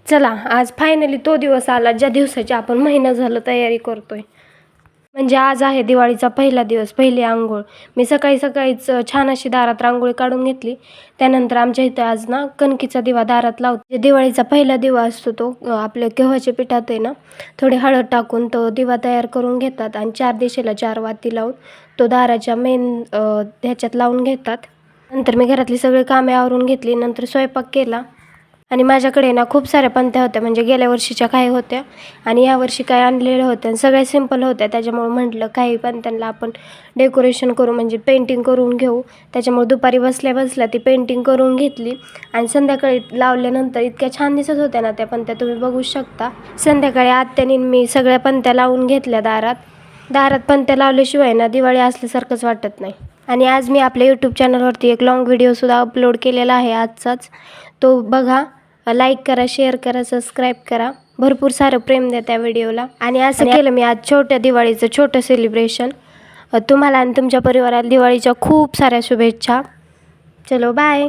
चला आज फायनली तो दिवस आला ज्या दिवसाची आपण महिना झालं तयारी करतोय. म्हणजे आज आहे दिवाळीचा पहिला दिवस, पहिली अंघोळ. मी सकाळीच छान अशी दारात रांगोळी काढून घेतली. त्यानंतर आमच्या इथं आज ना कणकीचा दिवा दारात लावते. दिवाळीचा पहिला दिवा असतो तो आपल्या गव्हाच्या पिठात आहे ना थोडी हळद टाकून तो दिवा तयार करून घेतात आणि 4 दिशेला 4 वाती लावून तो दाराच्या मेन ह्याच्यात लावून घेतात. नंतर मी घरातली सगळी कामे आवरून घेतली. नंतर स्वयंपाक केला आणि माझ्याकडे ना खूप साऱ्या पंत्या होत्या, म्हणजे गेल्या वर्षीच्या काही होत्या आणि यावर्षी काही आणलेल्या होत्या. सगळ्या सिंपल होत्या, त्याच्यामुळे म्हटलं काही पंत्यांना आपण डेकोरेशन करू, म्हणजे पेंटिंग करून घेऊ. त्याच्यामुळे दुपारी बसल्या ती पेंटिंग करून घेतली आणि संध्याकाळी लावल्यानंतर इतक्या छान दिसत होत्या ना त्या पंत्या, तुम्ही बघू शकता. संध्याकाळी आत्याने मी सगळ्या पंत्या लावून घेतल्या दारात पंत्या लावल्याशिवाय ना दिवाळी असल्यासारखंच वाटत नाही. आणि आज मी आपल्या यूट्यूब चॅनलवरती एक लॉंग व्हिडिओसुद्धा अपलोड केलेला आहे आजचाच, तो बघा. लाईक करा, शेअर करा, सबस्क्राईब करा, भरपूर सारं प्रेम द्या त्या व्हिडिओला. आणि असं केलं मी आज छोट्या दिवाळीचं छोटं सेलिब्रेशन. तुम्हाला आणि तुमच्या परिवाराला दिवाळीच्या खूप साऱ्या शुभेच्छा. चलो बाय.